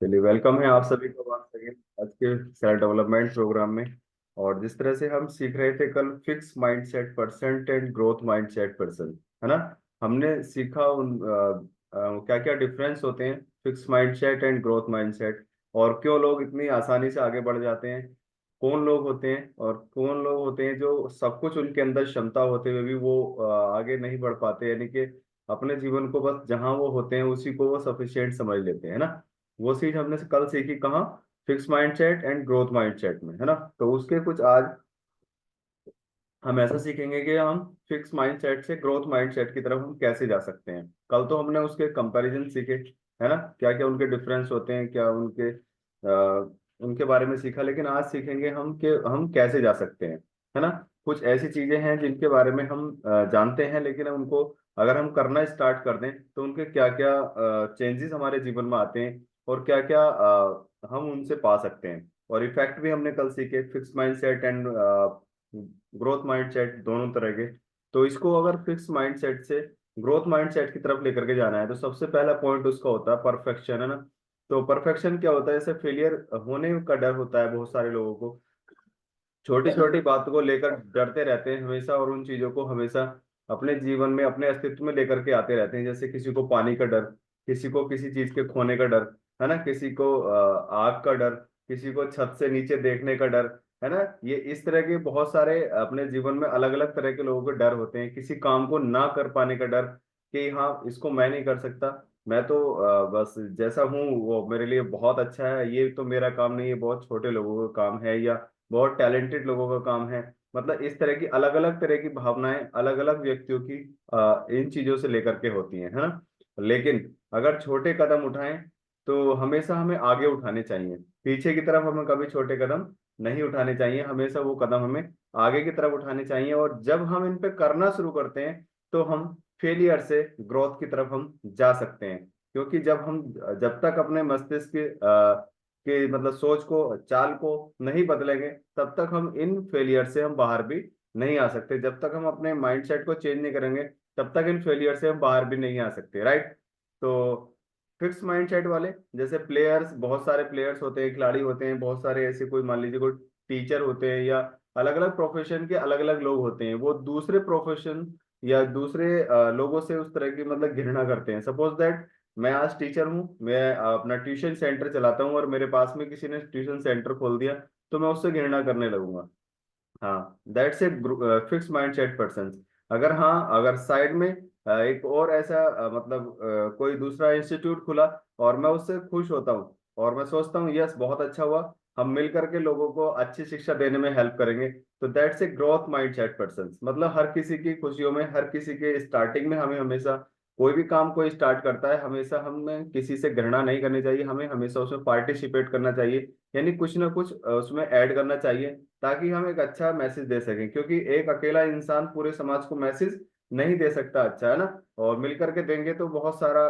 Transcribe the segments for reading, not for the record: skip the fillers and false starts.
चलिए, वेलकम है आप सभी को बात करेंगे आज के सेल्फ डेवलपमेंट प्रोग्राम में। और जिस तरह से हम सीख रहे थे कल fix mindset percent and growth mindset percent, है ना। हमने सीखा उन क्या क्या डिफरेंस होते हैं fix mindset and growth mindset, और क्यों लोग इतनी आसानी से आगे बढ़ जाते हैं। कौन लोग होते हैं और कौन लोग होते हैं जो सब कुछ उनके अंदर क्षमता होते हुए भी वो आगे नहीं बढ़ पाते, यानी कि अपने जीवन को बस जहां वो होते हैं उसी को वो सफिशिएंट समझ लेते हैं, है ना। वो चीज हमने कल सीखी कहाँ? Fix mindset and growth mindset में, है ना। तो उसके कुछ आज हम ऐसा सीखेंगे कि हम फिक्स माइंडसेट से ग्रोथ माइंडसेट की तरफ हम कैसे जा सकते हैं। कल तो हमने उसके कंपैरिजन सीखे, है ना, क्या क्या उनके डिफरेंस होते हैं, क्या उनके बारे में सीखा। लेकिन आज सीखेंगे हम कि हम कैसे जा सकते हैं, है ना। कुछ ऐसी चीजें हैं जिनके बारे में हम जानते हैं, लेकिन उनको अगर हम करना स्टार्ट कर दें तो उनके क्या क्या चेंजेस हमारे जीवन में आते हैं, और क्या क्या हम उनसे पा सकते हैं। और इफेक्ट भी हमने कल सीखे, fix mindset and growth mindset दोनों तरह के। तो इसको अगर फिक्स माइंडसेट से ग्रोथ माइंडसेट की तरफ लेकर के जाना है तो सबसे पहला पॉइंट उसका होता है परफेक्शन, है ना। तो परफेक्शन क्या होता है? जैसे फेलियर होने का डर होता है बहुत सारे लोगों को, छोटी छोटी बातों को लेकर डरते रहते हैं हमेशा, और उन चीजों को हमेशा अपने जीवन में अपने अस्तित्व में लेकर के आते रहते हैं। जैसे किसी को पानी का डर, किसी को किसी चीज के खोने का डर, है ना, किसी को आग का डर, किसी को छत से नीचे देखने का डर, है ना। ये इस तरह के बहुत सारे अपने जीवन में अलग अलग तरह के लोगों के डर होते हैं। किसी काम को ना कर पाने का डर कि हाँ इसको मैं नहीं कर सकता, मैं तो बस जैसा हूँ वो मेरे लिए बहुत अच्छा है, ये तो मेरा काम नहीं है, बहुत छोटे लोगों का काम है, या बहुत टैलेंटेड लोगों का काम है। मतलब इस तरह की अलग अलग तरह की भावनाएं अलग अलग व्यक्तियों की इन चीजों से लेकर के होती हैं, है ना। लेकिन अगर छोटे कदम उठाएं तो हमेशा हमें आगे उठाने चाहिए, पीछे की तरफ हमें कभी छोटे कदम नहीं उठाने चाहिए, हमेशा वो कदम हमें आगे की तरफ उठाने चाहिए। और जब हम इन पे करना शुरू करते हैं तो हम फेलियर से ग्रोथ की तरफ हम जा सकते हैं। क्योंकि जब तक अपने मस्तिष्क के मतलब सोच को, चाल को नहीं बदलेंगे, तब तक हम इन फेलियर से हम बाहर भी नहीं आ सकते। जब तक हम अपने माइंडसेट को चेंज नहीं करेंगे तब तक इन फेलियर से हम बाहर भी नहीं आ सकते, राइट। तो फिक्स माइंडसेट वाले, जैसे प्लेयर्स, बहुत सारे प्लेयर्स होते हैं, खिलाड़ी होते हैं बहुत सारे ऐसे, कोई मान लीजिए कोई टीचर होते हैं, या अलग अलग प्रोफेशन के अलग अलग लोग होते हैं, वो दूसरे प्रोफेशन या दूसरे लोगों से उस तरह की मतलब घृणा करते हैं। सपोज दैट मैं आज टीचर हूँ, मैं अपना ट्यूशन सेंटर चलाता हूँ, और मेरे पास में किसी ने ट्यूशन सेंटर खोल दिया तो मैं उससे घृणा करने लगूंगा। हाँ, that's a fix mindset person. अगर हाँ, अगर साइड में एक और ऐसा कोई दूसरा इंस्टीट्यूट खुला और मैं उससे खुश होता हूँ, और मैं सोचता हूँ यस बहुत अच्छा हुआ, हम मिल करके लोगों को अच्छी शिक्षा देने में हेल्प करेंगे, तो that's a growth mindset person. मतलब हर किसी की खुशियों में, हर किसी के स्टार्टिंग में हमें हमेशा, कोई भी काम कोई स्टार्ट करता है हमेशा हमें किसी से घृणा नहीं करनी चाहिए, हमें हमेशा उसमें पार्टिसिपेट करना चाहिए, यानी कुछ ना कुछ उसमें ऐड करना चाहिए, ताकि हम एक अच्छा मैसेज दे सकें। क्योंकि एक अकेला इंसान पूरे समाज को मैसेज नहीं दे सकता, अच्छा, है ना। और मिलकर के देंगे तो बहुत सारा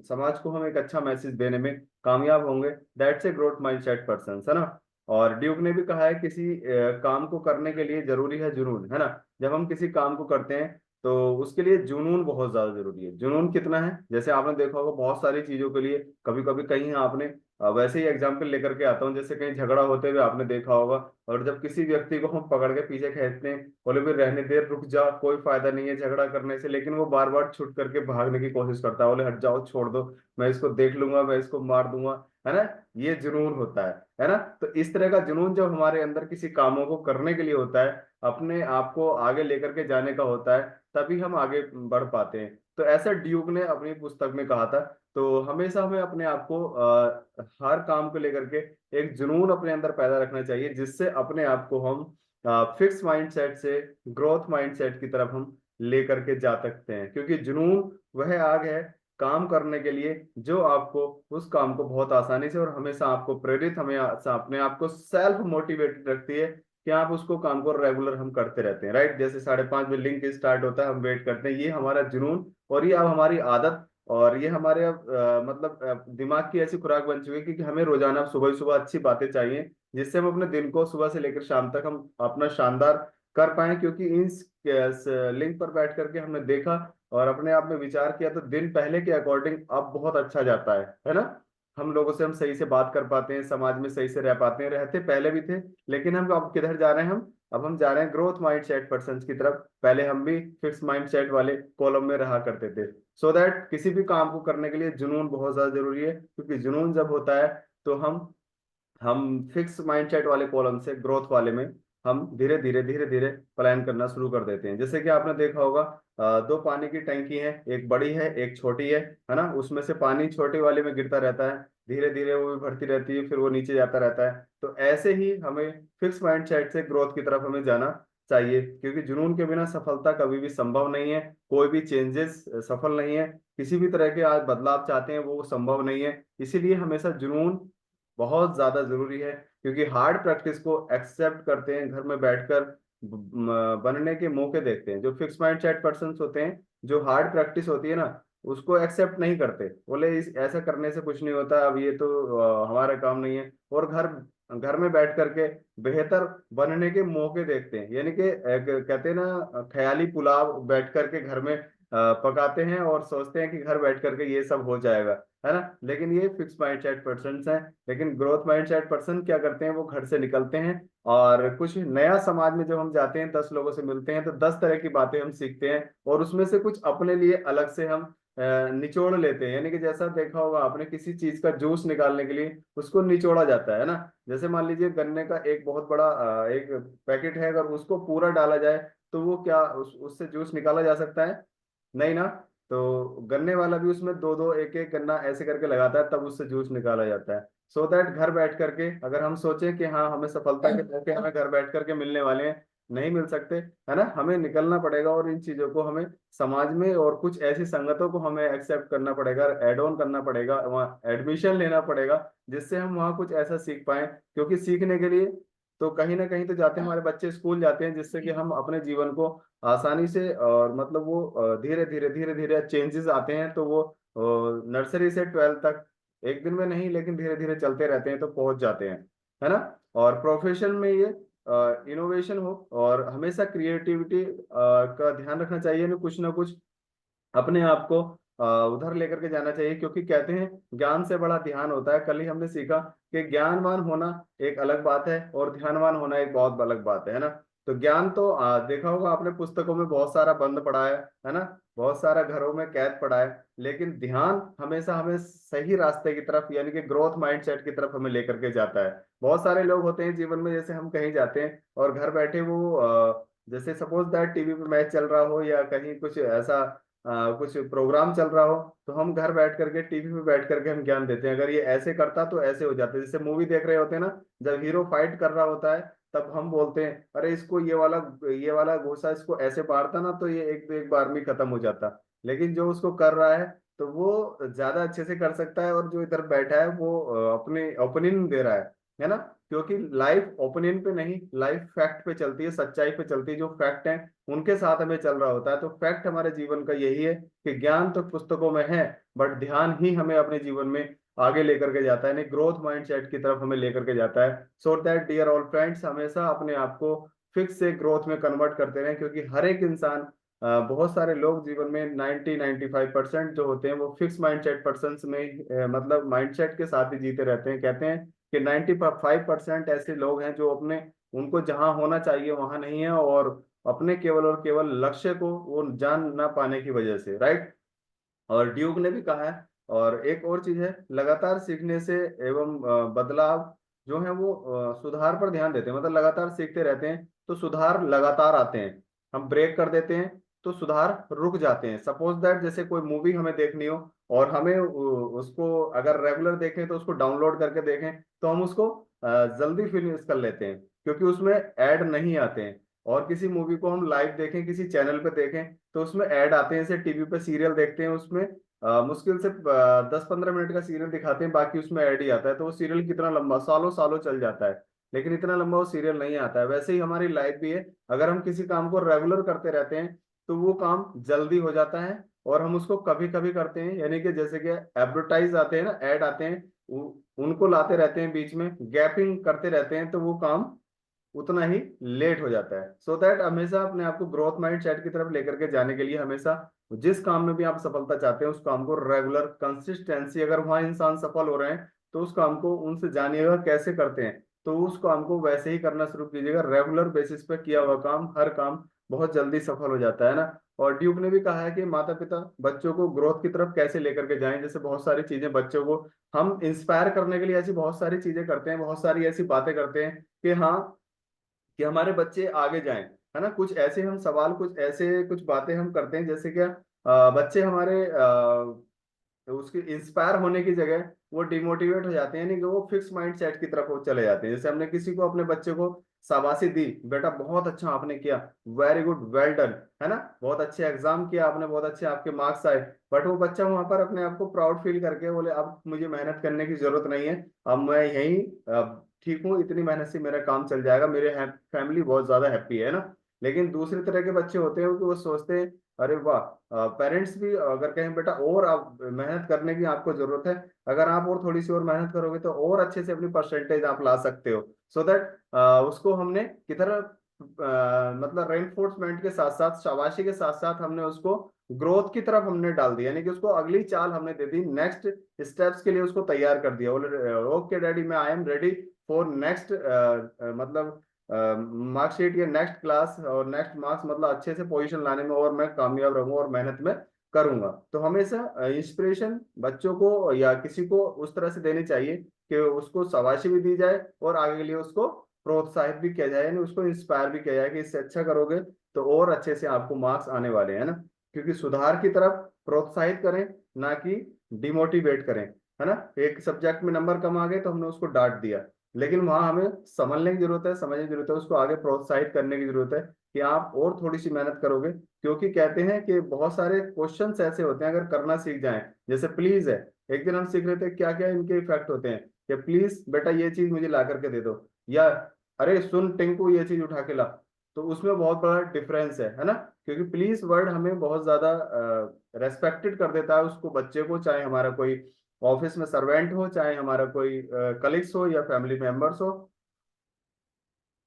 समाज को हम एक अच्छा मैसेज देने में कामयाब होंगे। That's a growth mindset person, है ना। और ड्यूक ने भी कहा है किसी काम को करने के लिए जरूरी है जुनून, है ना। जब हम किसी काम को करते हैं तो उसके लिए जुनून बहुत ज्यादा जरूरी है। जुनून कितना है? जैसे आपने देखा होगा बहुत सारी चीजों के लिए, कभी कभी कहीं आपने वैसे ही एग्जाम्पल लेकर के आता हूँ, जैसे कहीं झगड़ा होते हुए आपने देखा होगा, और जब किसी व्यक्ति को हम पकड़ के पीछे खींचते हैं, बोले भी रहने दे, रुक जा, कोई फायदा नहीं है झगड़ा करने से, लेकिन वो बार बार छुट करके भागने की कोशिश करता है, बोले हट जाओ, छोड़ दो, मैं इसको देख लूंगा, मैं इसको मार दूंगा, है ना। ये जुनून होता है ना। तो इस तरह का जुनून जब हमारे अंदर किसी कामों को करने के लिए होता है, अपने आप को आगे लेकर के जाने का होता है, तभी हम आगे बढ़ पाते हैं। तो ऐसा ड्यूक ने अपनी पुस्तक में कहा था। तो हमेशा हमें अपने आप को हर काम को लेकर के एक जुनून अपने अंदर पैदा रखना चाहिए, जिससे अपने आप को हम फिक्स माइंडसेट से ग्रोथ माइंडसेट की तरफ हम लेकर के जा सकते हैं। क्योंकि जुनून वह आग है काम करने के लिए, जो आपको उस काम को बहुत आसानी से और हमेशा आपको प्रेरित, हमें अपने आप को सेल्फ मोटिवेटेड रखती है कि आप उसको काम को रेगुलर हम करते रहते हैं, राइट। जैसे 5:30 में लिंक स्टार्ट होता है, हम वेट करते हैं, ये हमारा जुनून, और ये अब हमारी आदत, और ये हमारे अब दिमाग की ऐसी खुराक बन चुकी है कि हमें रोजाना सुबह सुबह अच्छी बातें चाहिए, जिससे हम अपने दिन को सुबह से लेकर शाम तक हम अपना शानदार कर पाए। क्योंकि इस लिंक पर बैठ करके हमने देखा और अपने आप में विचार किया, तो दिन पहले के अकॉर्डिंग अब बहुत अच्छा जाता है ना। हम लोगों से हम सही से बात कर पाते हैं, समाज में सही से रह पाते हैं, रहते पहले भी थे, लेकिन हम अब किधर जा रहे हैं, हम अब हम जा रहे हैं ग्रोथ माइंडसेट पर्सन की तरफ। पहले हम भी फिक्स माइंडसेट वाले कॉलम में रहा करते थे। सो दैट किसी भी काम को करने के लिए जुनून बहुत ज्यादा जरूरी है, क्योंकि जुनून जब होता है तो हम फिक्स माइंडसेट वाले कॉलम से ग्रोथ वाले में हम धीरे धीरे प्लान करना शुरू कर देते हैं। जैसे कि आपने देखा होगा, दो पानी की टंकी है, एक बड़ी है एक छोटी है ना, उसमें से पानी छोटी वाले में गिरता रहता है, धीरे धीरे वो भी भरती रहती है, फिर वो नीचे जाता रहता है। तो ऐसे ही हमें फिक्स माइंडसेट से ग्रोथ की तरफ हमें जाना चाहिए, क्योंकि जुनून के बिना सफलता कभी भी संभव नहीं है, कोई भी चेंजेस सफल नहीं है, किसी भी तरह के आज बदलाव चाहते हैं वो संभव नहीं है। इसीलिए हमेशा जुनून बहुत ज्यादा जरूरी है, क्योंकि हार्ड प्रैक्टिस को एक्सेप्ट करते हैं, घर में बैठकर बनने के मौके देखते हैं। जो फिक्स माइंड सेट पर्सन होते हैं, जो हार्ड प्रैक्टिस होती है ना, उसको एक्सेप्ट नहीं करते, बोले इस ऐसा करने से कुछ नहीं होता, अब ये तो हमारा काम नहीं है। और घर घर में बैठ करके बेहतर बनने के मौके देखते हैं, यानी कि कहते हैं ना, ख्याली पुलाव बैठ करके घर में पकाते हैं और सोचते हैं कि घर बैठ करके ये सब हो जाएगा, है ना। लेकिन ये फिक्स माइंड सेट पर्सन हैं। लेकिन ग्रोथ माइंड सेट पर्सन क्या करते हैं, वो घर से निकलते हैं और कुछ नया, समाज में जब हम जाते हैं 10 लोगों से मिलते हैं तो 10 तरह की बातें हम सीखते हैं, और उसमें से कुछ अपने लिए अलग से हम निचोड़ लेते हैं। यानी कि जैसा देखा होगा आपने, किसी चीज का जूस निकालने के लिए उसको निचोड़ा जाता है ना। जैसे मान लीजिए गन्ने का एक बहुत बड़ा एक पैकेट है, अगर उसको पूरा डाला जाए तो वो क्या उससे जूस निकाला जा सकता है? नहीं ना। तो गन्ने वाला भी उसमें दो दो एक एक गन्ना ऐसे करके लगाता है, तब उससे जूस निकाला जाता है। सो दैट घर बैठ करके अगर हम सोचें कि हाँ हमें सफलता के मौके हमें घर बैठ करके मिलने वाले हैं, नहीं मिल सकते, है ना। हमें निकलना पड़ेगा और इन चीजों को हमें समाज में और कुछ ऐसी संगतों को हमें एक्सेप्ट करना पड़ेगा, एड ऑन करना पड़ेगा, वहाँ एडमिशन लेना पड़ेगा, जिससे हम वहाँ कुछ ऐसा सीख पाए। क्योंकि सीखने के लिए तो कहीं ना कहीं तो जाते हैं, हमारे बच्चे स्कूल जाते हैं, जिससे कि हम अपने जीवन को आसानी से, और मतलब वो धीरे धीरे चेंजेस आते हैं, तो वो नर्सरी से 12th तक एक दिन में नहीं, लेकिन धीरे धीरे चलते रहते हैं तो पहुंच जाते हैं, है ना। और प्रोफेशन में ये इनोवेशन हो, और हमेशा क्रिएटिविटी का ध्यान रखना चाहिए, ना कुछ अपने आप को उधर लेकर के जाना चाहिए। क्योंकि कहते हैं ज्ञान से बड़ा ध्यान होता है। कल ही हमने सीखा कि ज्ञानवान होना एक अलग बात है और ध्यानवान होना एक बहुत अलग बात है ना। तो ज्ञान तो देखा होगा आपने, पुस्तकों में बहुत सारा बंद पड़ा है ना, बहुत सारा घरों में कैद पड़ा है। लेकिन ध्यान हमेशा हमें सही रास्ते की तरफ, यानी कि ग्रोथ माइंडसेट की तरफ हमें लेकर के जाता है। बहुत सारे लोग होते हैं जीवन में, जैसे हम कहीं जाते हैं और घर बैठे वो जैसे सपोज दैट टीवी पे मैच चल रहा हो या कहीं कुछ ऐसा कुछ प्रोग्राम चल रहा हो, तो हम घर बैठ करके टीवी पे बैठ करके हम ज्ञान देते हैं, अगर ये ऐसे करता तो ऐसे हो जाते। जैसे मूवी देख रहे होते हैं ना, जब हीरो फाइट कर रहा होता है, तब हम बोलते हैं अरे इसको ये वाला घोसा इसको ऐसे मारता ना तो ये एक बार में खत्म हो जाता। लेकिन जो उसको कर रहा है तो वो ज्यादा अच्छे से कर सकता है, और जो इधर बैठा है वो अपने ओपिनियन दे रहा है ना। क्योंकि लाइफ ओपिनियन पे नहीं, लाइफ फैक्ट पे चलती है, सच्चाई पे चलती है। जो फैक्ट है उनके साथ हमें चल रहा होता है। तो फैक्ट हमारे जीवन का यही है कि ज्ञान तो पुस्तकों में है, बट ध्यान ही हमें अपने जीवन में आगे लेकर के जाता है, नहीं ग्रोथ माइंडसेट की तरफ हमें लेकर के जाता है। So that dear all friends, हमेशा अपने आप को फिक्स से ग्रोथ में कन्वर्ट करते रहें, क्योंकि हर एक इंसान बहुत सारे लोग जीवन में 90-95% जो होते हैं वो फिक्स माइंडसेट पर्सन में मतलब माइंडसेट के साथ ही जीते रहते हैं। कहते हैं कि 95% ऐसे लोग हैं जो अपने, उनको जहां होना चाहिए वहां नहीं है, और अपने केवल और केवल लक्ष्य को वो जान ना पाने की वजह से, राइट। और ड्यूक ने भी कहा है। और एक और चीज है, लगातार सीखने से एवं बदलाव जो है वो सुधार पर ध्यान देते हैं। मतलब लगातार सीखते रहते हैं तो सुधार लगातार आते हैं। हम ब्रेक कर देते हैं तो सुधार रुक जाते हैं। सपोज दैट जैसे कोई मूवी हमें देखनी हो, और हमें उसको अगर रेगुलर देखें तो उसको डाउनलोड करके देखें, तो हम उसको जल्दी फिनिश कर लेते हैं, क्योंकि उसमें ऐड नहीं आते हैं। और किसी मूवी को हम लाइव देखें, किसी चैनल पे देखें, तो उसमें ऐड आते हैं। जैसे टीवी पे सीरियल देखते हैं, उसमें मुश्किल से 10-15 मिनट का सीरियल दिखाते हैं, बाकी उसमें ऐड ही आता है। तो वो सीरियल कितना लंबा, सालों सालों चल जाता है, लेकिन इतना लंबा वो सीरियल नहीं आता है। वैसे ही हमारी लाइफ भी है, अगर हम किसी काम को रेगुलर करते रहते हैं तो वो काम जल्दी हो जाता है। और हम उसको कभी कभी करते हैं, यानी कि जैसे कि एडवर्टाइज आते हैं ना, ऐड आते हैं, उनको लाते रहते हैं, बीच में गैपिंग करते रहते हैं, तो वो काम उतना ही लेट हो जाता है। सो दैट हमेशा अपने आप को ग्रोथ माइंड सेट की तरफ लेकर के जाने के लिए हमेशा जिस काम में भी आप सफलता चाहते हैं उस काम को रेगुलर कंसिस्टेंसी, अगर वहाँ इंसान सफल हो रहे हैं तो उस काम को उनसे जानिएगा कैसे करते हैं, तो उस काम को वैसे ही करना शुरू कीजिएगा। रेगुलर बेसिस पे किया हुआ काम, हर काम बहुत जल्दी सफल हो जाता है ना। और ड्यूक ने भी कहा है कि माता पिता बच्चों को ग्रोथ की तरफ कैसे लेकर के जाएं, जैसे बहुत सारी चीजें बच्चों को हम इंस्पायर करने के लिए ऐसी बहुत सारी चीजें करते हैं, बहुत सारी ऐसी बातें करते हैं कि हाँ, कि हमारे बच्चे आगे जाएं, है ना। कुछ ऐसे हम सवाल, कुछ ऐसे कुछ बातें हम करते हैं जैसे क्या बच्चे हमारे तो उसके इंस्पायर होने की जगह वो डिमोटिवेट हो जाते हैं, यानी कि वो फिक्स माइंड सेट की तरफ वो चले जाते हैं। जैसे हमने किसी को, अपने बच्चे को शाबाशी दी, बेटा बहुत अच्छा आपने किया, वेरी गुड, वेल डन, है ना, बहुत अच्छे एग्जाम किया आपने, बहुत अच्छे आपके मार्क्स आए। बट वो बच्चा वहां पर अपने आप को प्राउड फील करके बोले अब मुझे मेहनत करने की जरूरत नहीं है, अब मैं यही ठीक हूँ, इतनी मेहनत से मेरा काम चल जाएगा, मेरे फैमिली बहुत ज्यादा हैप्पी है ना। लेकिन दूसरे तरह के बच्चे होते हैं कि वो सोचते हैं अरे वाह, पेरेंट्स भी अगर कहें बेटा और आप मेहनत करने की आपको जरूरत है, अगर आप और थोड़ी सी और मेहनत करोगे तो और अच्छे से अपनी परसेंटेज आप ला सकते हो। सो दैट उसको हमने किधर मतलब रेनफोर्समेंट के साथ साथ, शाबाशी के साथ साथ हमने उसको ग्रोथ की तरफ हमने डाल दिया, यानी कि उसको अगली चाल हमने दे दी, नेक्स्ट स्टेप्स के लिए उसको तैयार कर दिया। बोले ओके डैडी, मैं I am ready for next, मतलब मार्कशीट या नेक्स्ट क्लास और नेक्स्ट मार्क्स, मतलब अच्छे से पोजीशन लाने में और मैं कामयाब रहूंगा और मेहनत में करूंगा। तो हमेशा इंस्पिरेशन बच्चों को या किसी को उस तरह से देनी चाहिए कि उसको शाबाशी भी दी जाए और आगे के लिए उसको प्रोत्साहित भी किया जाए, यानी उसको इंस्पायर भी किया जाए कि इससे अच्छा करोगे तो और अच्छे से आपको मार्क्स आने वाले हैं ना। क्योंकि सुधार की तरफ प्रोत्साहित करें, ना कि डिमोटिवेट करें, है ना। एक सब्जेक्ट में नंबर कम आ गए तो हमने उसको डांट दिया, लेकिन वहां हमें समझने की जरूरत है, समझने की जरूरत है, उसको आगे प्रोत्साहित करने की जरूरत है कि आप और थोड़ी सी मेहनत करोगे। क्योंकि कहते हैं कि बहुत सारे क्वेश्चंस ऐसे होते हैं, अगर करना सीख जाएं, जैसे प्लीज है, एक दिन हम सीख रहे थे क्या क्या इनके इफेक्ट होते हैं, कि प्लीज बेटा ये चीज मुझे ला करके दे दो, या अरे सुन टिंकू ये चीज उठा के ला। तो उसमें बहुत बड़ा डिफरेंस है ना। क्योंकि प्लीज वर्ड हमें बहुत ज्यादा रेस्पेक्टेड कर देता है उसको, बच्चे को, चाहे हमारा कोई ऑफिस में सर्वेंट हो, चाहे हमारा कोई कलीग्स हो या फैमिली मेंबर्स हो,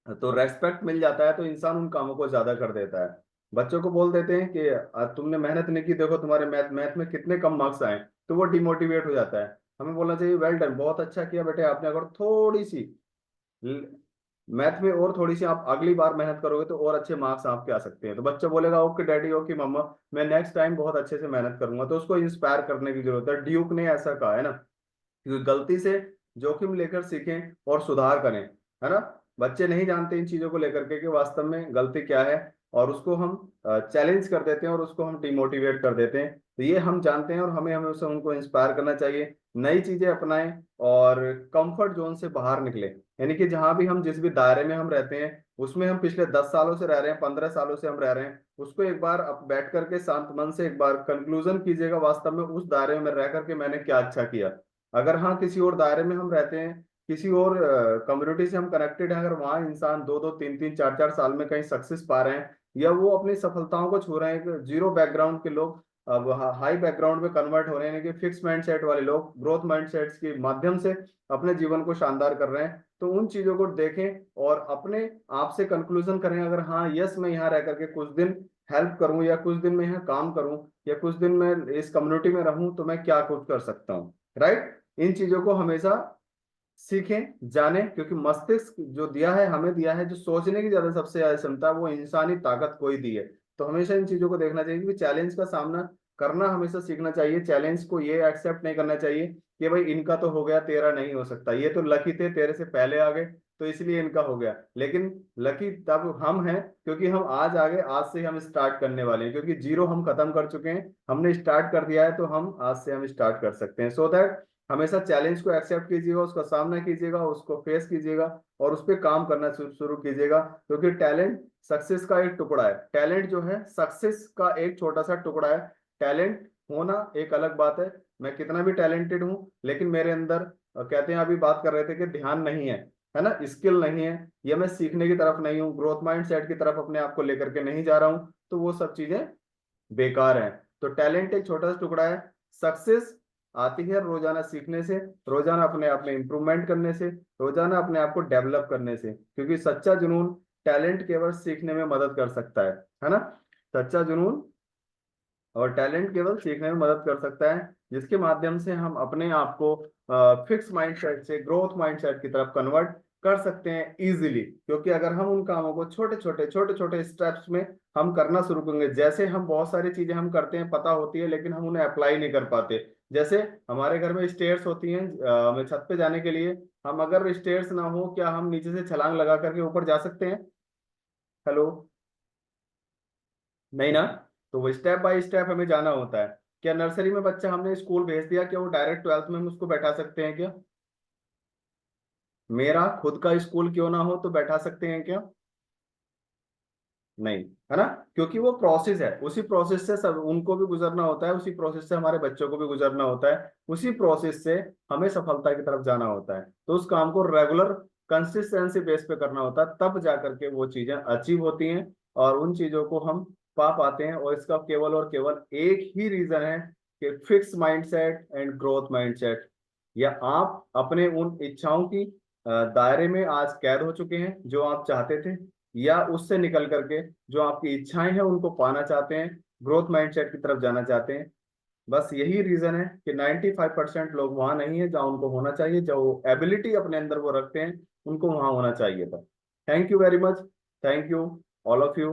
तो रेस्पेक्ट मिल जाता है तो इंसान उन कामों को ज्यादा कर देता है। बच्चों को बोल देते हैं कि तुमने मेहनत नहीं की, देखो तुम्हारे मैथ मैथ में कितने कम मार्क्स आए, तो वो डिमोटिवेट हो जाता है। हमें बोलना चाहिए वेल डन, बहुत अच्छा किया बेटे आपने, अगर थोड़ी सी मैथ में और थोड़ी सी आप अगली बार मेहनत करोगे तो और अच्छे मार्क्स आपके आ सकते हैं। तो बच्चा बोलेगा ओके डैडी, ओके मम्मा, मैं नेक्स्ट टाइम बहुत अच्छे से मेहनत करूंगा। तो उसको इंस्पायर करने की जरूरत है, ड्यूक ने ऐसा कहा है ना, क्योंकि गलती से जोखिम लेकर सीखें और सुधार करें, है ना। बच्चे नहीं जानते इन चीजों को लेकर के कि वास्तव में गलती क्या है, और उसको हम चैलेंज कर देते हैं और उसको हम डिमोटिवेट कर देते हैं। तो ये हम जानते हैं और हमें हमें उसे उनको इंस्पायर करना चाहिए, नई चीजें अपनाएं और कंफर्ट जोन से बाहर निकले। यानी कि जहां भी हम, जिस भी दायरे में हम रहते हैं, उसमें हम पिछले 10 सालों से रह रहे हैं, 15 सालों से हम रह रहे हैं, उसको एक बार अब बैठ करके शांत मन से एक बार कंक्लूजन कीजिएगा, वास्तव में उस दायरे में रह करके मैंने क्या अच्छा किया। अगर हाँ किसी और दायरे में हम रहते हैं, किसी और कम्युनिटी से हम कनेक्टेड हैं, अगर वहाँ इंसान 2-2 3-3 4-4 साल में कहीं सक्सेस पा रहे हैं, या वो अपनी सफलताओं को छू रहे हैं, कि जीरो बैकग्राउंड के लोग अब हाई बैकग्राउंड में कन्वर्ट हो रहे हैं, कि फिक्स माइंडसेट वाले लोग ग्रोथ माइंडसेट्स के माध्यम से अपने जीवन को शानदार कर रहे हैं, तो उन चीजों को देखें और अपने आप से कंक्लूजन करें, अगर हाँ यस मैं यहाँ रह करके कुछ दिन हेल्प करूं, या कुछ दिन मैं यहाँ काम करूं, या कुछ दिन मैं इस कम्युनिटी में रहूं, तो मैं क्या कुछ कर सकता हूँ, राइट। इन चीजों को हमेशा सीखें, जानें, क्योंकि मस्तिष्क जो दिया है, हमें दिया है, जो सोचने की ज्यादा सबसे ज्यादा क्षमता, वो इंसानी ताकत कोई दी है। तो हमेशा इन चीजों को देखना चाहिए कि चैलेंज का सामना करना हमेशा सीखना चाहिए। चैलेंज को ये एक्सेप्ट नहीं करना चाहिए कि भाई इनका तो हो गया, तेरा नहीं हो सकता, ये तो लकी थे, तेरे से पहले आ गए तो इसलिए इनका हो गया। लेकिन लकी तब हम हैं क्योंकि हम आज आगे, आज से हम स्टार्ट करने वाले हैं, क्योंकि जीरो हम खत्म कर चुके हैं, हमने स्टार्ट कर दिया है, तो हम आज से हम स्टार्ट कर सकते हैं। सो दैट हमेशा चैलेंज को एक्सेप्ट कीजिएगा, उसका सामना कीजिएगा, उसको फेस कीजिएगा और उस पर काम करना शुरू कीजिएगा। क्योंकि टैलेंट सक्सेस का एक टुकड़ा है, टैलेंट जो है सक्सेस का एक छोटा सा टुकड़ा है। टैलेंट होना एक अलग बात है, मैं कितना भी टैलेंटेड हूँ लेकिन मेरे अंदर कहते हैं, अभी बात कर रहे थे कि ध्यान नहीं है ना, स्किल नहीं है, या मैं सीखने की तरफ नहीं हूँ, ग्रोथ माइंड सेट की तरफ अपने आप को लेकर के नहीं जा रहा हूँ, तो वो सब चीजें बेकार हैं। तो टैलेंट एक छोटा सा टुकड़ा है, सक्सेस आती है रोजाना सीखने से, रोजाना अपने आप में इंप्रूवमेंट करने से, रोजाना अपने आप को डेवलप करने से, क्योंकि सच्चा जुनून, टैलेंट केवल सीखने में मदद कर सकता है ना। सच्चा जुनून और टैलेंट केवल सीखने में मदद कर सकता है, जिसके माध्यम से हम अपने आप को फिक्स माइंडसेट से ग्रोथ माइंडसेट की तरफ कन्वर्ट कर सकते हैं इजीली। क्योंकि अगर हम उन कामों को छोटे छोटे स्टेप्स में हम करना शुरू करेंगे, जैसे हम बहुत सारी चीजें हम करते हैं, पता होती है, लेकिन हम उन्हें अप्लाई नहीं कर पाते। जैसे हमारे घर में स्टेयर्स होती हैं छत पे जाने के लिए, हम अगर स्टेयर्स ना हो, क्या हम नीचे से छलांग लगा करके ऊपर जा सकते हैं? हेलो, नहीं ना। तो वो स्टेप बाय स्टेप हमें जाना होता है। क्या नर्सरी में बच्चा हमने स्कूल भेज दिया, क्या वो डायरेक्ट 12th में हम उसको बैठा सकते हैं क्या? मेरा खुद का स्कूल क्यों ना हो तो बैठा सकते हैं क्या? नहीं, है ना। क्योंकि वो प्रोसेस है, उसी प्रोसेस से सब उनको भी गुजरना होता है, उसी प्रोसेस से हमारे बच्चों को भी गुजरना होता है, उसी प्रोसेस से हमें सफलता की तरफ जाना होता है। तो उस काम को रेगुलर कंसिस्टेंसी बेस पे करना होता है, तब जा करके वो चीजें अचीव होती हैं और उन चीजों को हम पा पाते हैं। और इसका केवल और केवल एक ही रीजन है कि fix mindset and growth mindset. या आप अपने उन इच्छाओं की दायरे में आज कैद हो चुके हैं जो आप चाहते थे, या उससे निकल करके जो आपकी इच्छाएं हैं उनको पाना चाहते हैं, ग्रोथ माइंडसेट की तरफ जाना चाहते हैं। बस यही रीजन है कि 95% लोग वहां नहीं है जहां उनको होना चाहिए, जो एबिलिटी अपने अंदर वो रखते हैं उनको वहां होना चाहिए था। Thank you very much. Thank you all of you.